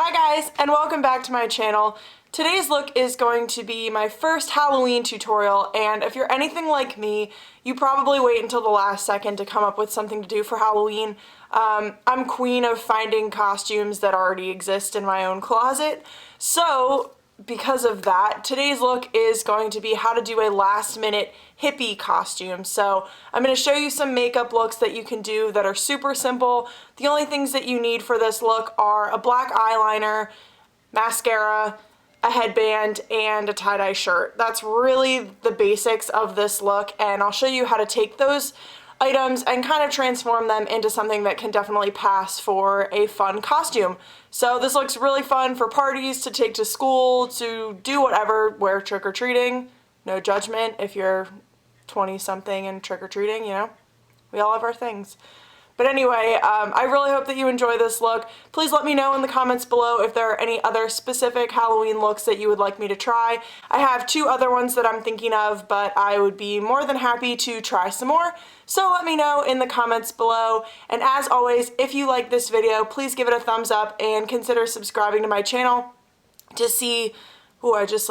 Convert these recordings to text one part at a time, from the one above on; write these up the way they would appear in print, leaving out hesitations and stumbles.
Hi guys, and welcome back to my channel. Today's look is going to be my first Halloween tutorial, and if you're anything like me, you probably wait until the last second to come up with something to do for Halloween. I'm queen of finding costumes that already exist in my own closet, so because of that, today's look is going to be how to do a last-minute hippie costume. So I'm going to show you some makeup looks that you can do that are super simple. The only things that you need for this look are a black eyeliner, mascara, a headband, and a tie-dye shirt. That's really the basics of this look, and I'll show you how to take those items and kind of transform them into something that can definitely pass for a fun costume. So this looks really fun for parties, to take to school, to do whatever, wear trick-or-treating. No judgment if you're 20-something and trick-or-treating, you know? We all have our things. But anyway, I really hope that you enjoy this look. Please let me know in the comments below if there are any other specific Halloween looks that you would like me to try. I have two other ones that I'm thinking of, but I would be more than happy to try some more. So let me know in the comments below. And as always, if you like this video, please give it a thumbs up and consider subscribing to my channel to see... Ooh, I just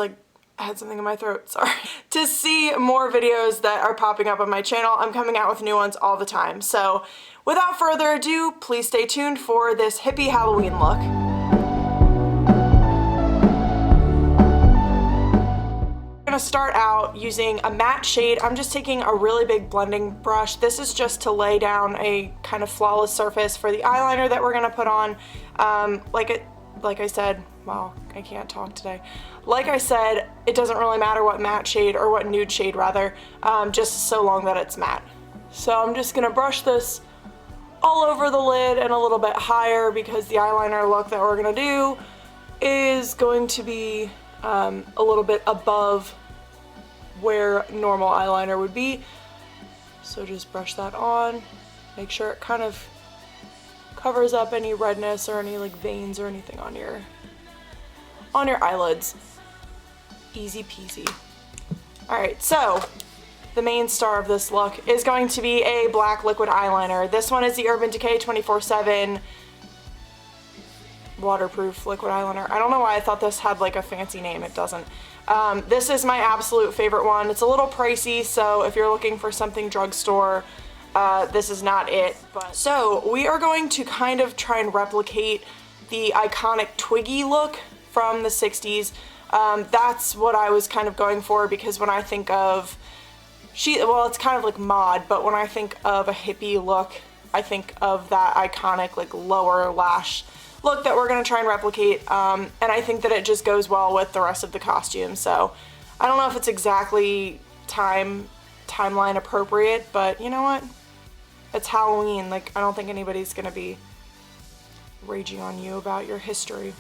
had something in my throat, sorry. To see more videos that are popping up on my channel. I'm coming out with new ones all the time. So without further ado, please stay tuned for this hippie Halloween look. I'm gonna start out using a matte shade. I'm just taking a really big blending brush. This is just to lay down a kind of flawless surface for the eyeliner that we're gonna put on. Like I said, wow, I can't talk today. Like I said, it doesn't really matter what matte shade, or what nude shade rather, just so long that it's matte. So I'm just gonna brush this all over the lid and a little bit higher, because the eyeliner look that we're gonna do is going to be a little bit above where normal eyeliner would be. So just brush that on, make sure it kind of covers up any redness or any veins or anything on your eyelids. Easy peasy. Alright, so the main star of this look is going to be a black liquid eyeliner. This one is the Urban Decay 24/7 waterproof liquid eyeliner. I don't know why I thought this had a fancy name. It doesn't. This is my absolute favorite one. It's a little pricey, so if you're looking for something drugstore, this is not it. So we are going to kind of try and replicate the iconic Twiggy look from the 60s. That's what I was kind of going for, because when I think of well, it's kind of like mod, but when I think of a hippie look, I think of that iconic lower lash look that we're going to try and replicate, and I think that it just goes well with the rest of the costume. So I don't know if it's exactly timeline appropriate, but you know what? It's Halloween. I don't think anybody's gonna be raging on you about your history.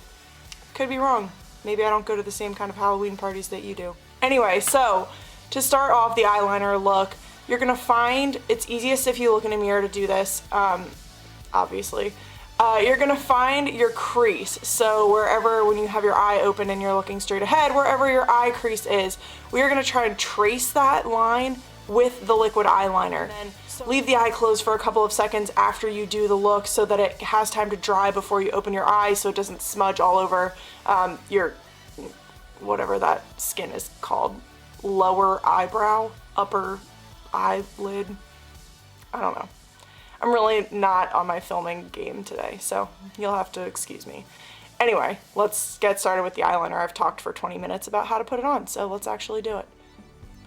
Could be wrong. Maybe I don't go to the same kind of Halloween parties that you do. Anyway, so to start off the eyeliner look, you're gonna find, it's easiest if you look in a mirror to do this, obviously. You're gonna find your crease. So wherever, when you have your eye open and you're looking straight ahead, wherever your eye crease is, we are gonna try and trace that line with the liquid eyeliner. And then leave the eye closed for a couple of seconds after you do the look, so that it has time to dry before you open your eye, so it doesn't smudge all over your, whatever that skin is called, lower eyebrow, upper eyelid, I don't know. I'm really not on my filming game today, so you'll have to excuse me. Anyway, let's get started with the eyeliner. I've talked for 20 minutes about how to put it on, so let's actually do it.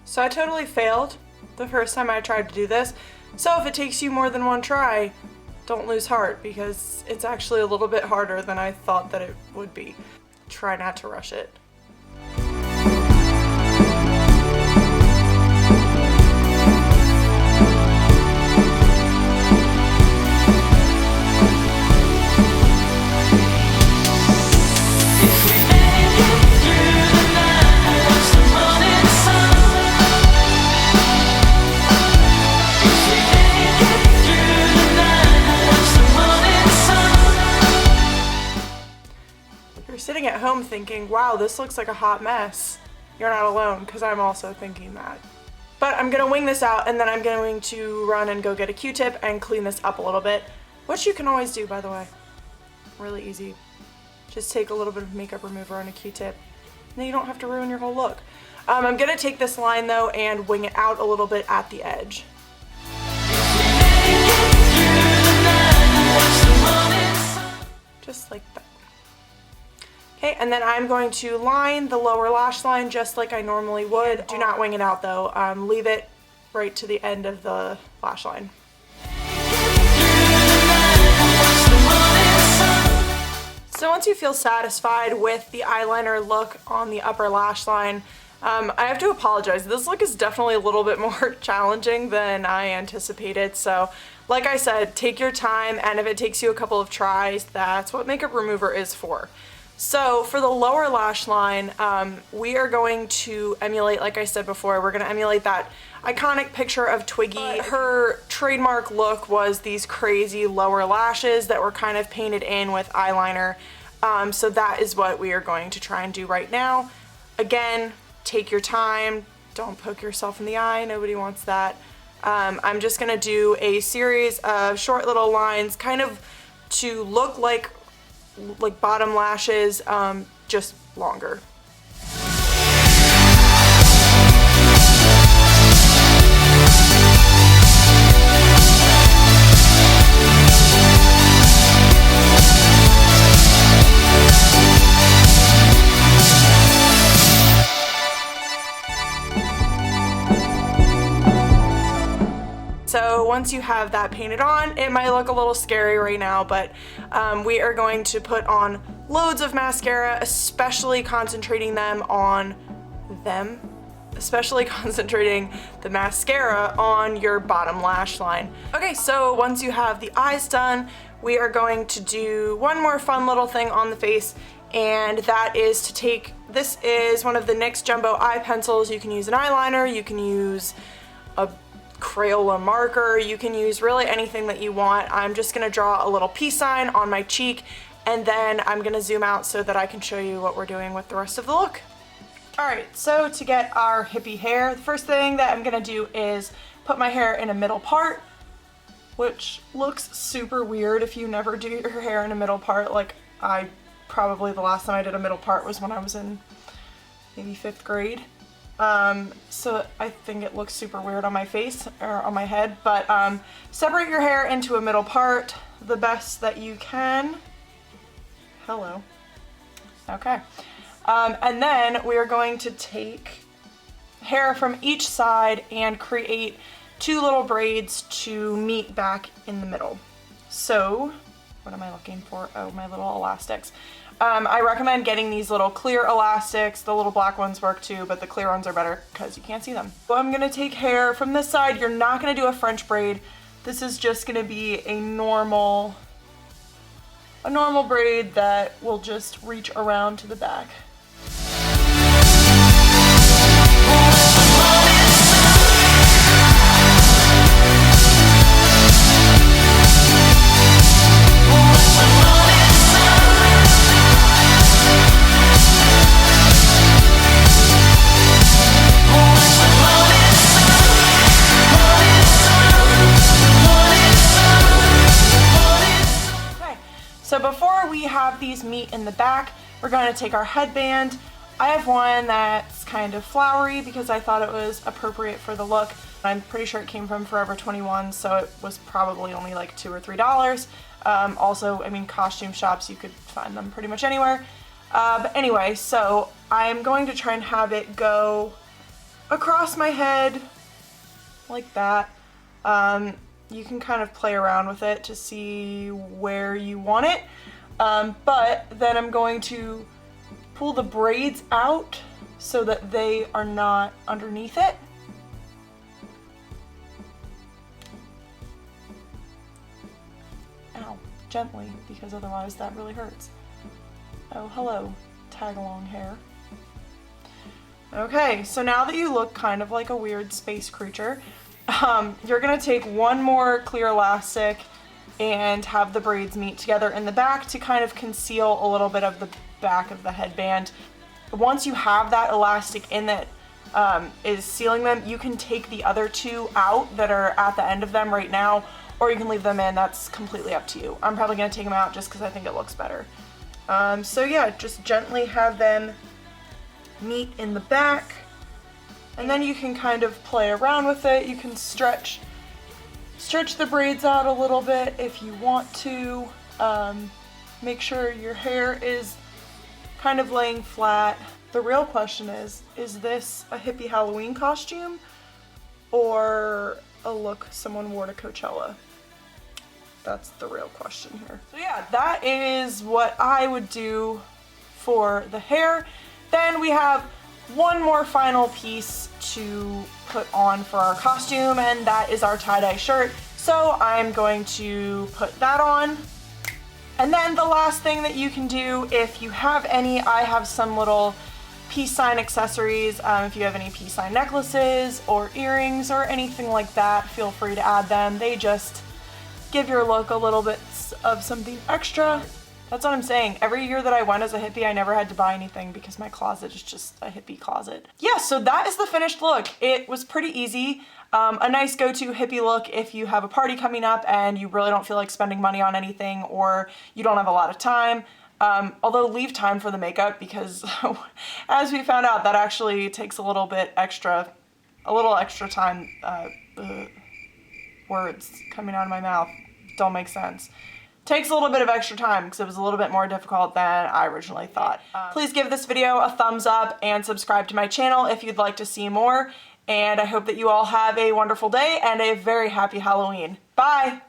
So I totally failed the first time I tried to do this, so if it takes you more than one try, don't lose heart, because it's actually a little bit harder than I thought that it would be. Try not to rush it. Sitting at home thinking, wow, this looks like a hot mess. You're not alone, because I'm also thinking that. But I'm gonna wing this out, and then I'm going to run and go get a Q-tip and clean this up a little bit, which you can always do, by the way. Really easy. Just take a little bit of makeup remover on a Q-tip. Then you don't have to ruin your whole look. I'm gonna take this line though and wing it out a little bit at the edge. Just like that. Okay, and then I'm going to line the lower lash line just like I normally would. Do not wing it out though. Leave it right to the end of the lash line. So once you feel satisfied with the eyeliner look on the upper lash line, I have to apologize. This look is definitely a little bit more challenging than I anticipated. So like I said, take your time, and if it takes you a couple of tries, that's what makeup remover is for. So for the lower lash line, we are going to emulate, like I said before, we're going to emulate that iconic picture of Twiggy. Her trademark look was these crazy lower lashes that were kind of painted in with eyeliner. So that is what we are going to try and do right now. Again, take your time. Don't poke yourself in the eye. Nobody wants that. I'm just going to do a series of short little lines kind of to look like bottom lashes, just longer. So once you have that painted on, it might look a little scary right now, but we are going to put on loads of mascara, especially concentrating the mascara on your bottom lash line. Okay, so once you have the eyes done, we are going to do one more fun little thing on the face, and that is to take, this is one of the NYX Jumbo eye pencils. You can use an eyeliner, you can use a Crayola marker, you can use really anything that you want. I'm just gonna draw a little peace sign on my cheek, and then I'm gonna zoom out so that I can show you what we're doing with the rest of the look. Alright, so to get our hippie hair, the first thing that I'm gonna do is put my hair in a middle part, which looks super weird if you never do your hair in a middle part. Like, probably the last time I did a middle part was when I was in maybe 5th grade. So I think it looks super weird on my face, or on my head, but separate your hair into a middle part the best that you can. Hello. Okay. And then we are going to take hair from each side and create 2 little braids to meet back in the middle. So, what am I looking for? Oh, my little elastics. I recommend getting these little clear elastics. The little black ones work too, but the clear ones are better because you can't see them. So I'm gonna take hair from this side. You're not gonna do a French braid. This is just gonna be a normal braid that will just reach around to the back. So before we have these meet in the back, we're going to take our headband. I have one that's kind of flowery because I thought it was appropriate for the look. I'm pretty sure it came from Forever 21, so it was probably only like $2 or $3. Also, I mean, costume shops, you could find them pretty much anywhere. But anyway, so I'm going to try and have it go across my head like that. You can kind of play around with it to see where you want it, but then I'm going to pull the braids out so that they are not underneath it. Ow, gently, because otherwise that really hurts. Oh, hello, tag-along hair. Okay, so now that you look kind of like a weird space creature, you're gonna take one more clear elastic and have the braids meet together in the back to kind of conceal a little bit of the back of the headband. Once you have that elastic in that is sealing them, you can take the other 2 out that are at the end of them right now, or you can leave them in. That's completely up to you. I'm probably gonna take them out just because I think it looks better. So yeah, just gently have them meet in the back, and then you can kind of play around with it. You can stretch the braids out a little bit if you want to. Make sure your hair is kind of laying flat. The real question is this a hippie Halloween costume or a look someone wore to Coachella? That's the real question here. So yeah, that is what I would do for the hair. Then we have one more final piece to put on for our costume, and that is our tie-dye shirt. So I'm going to put that on. And then the last thing that you can do, if you have any, I have some little peace sign accessories. If you have any peace sign necklaces or earrings or anything like that, feel free to add them. They just give your look a little bit of something extra. That's what I'm saying. Every year that I went as a hippie, I never had to buy anything because my closet is just a hippie closet. Yeah, so that is the finished look. It was pretty easy. A nice go-to hippie look if you have a party coming up and you really don't feel like spending money on anything, or you don't have a lot of time. Although leave time for the makeup, because as we found out, that actually takes a little extra time. Words coming out of my mouth don't make sense. Takes a little bit of extra time because it was a little bit more difficult than I originally thought. Please give this video a thumbs up and subscribe to my channel if you'd like to see more. And I hope that you all have a wonderful day and a very happy Halloween. Bye!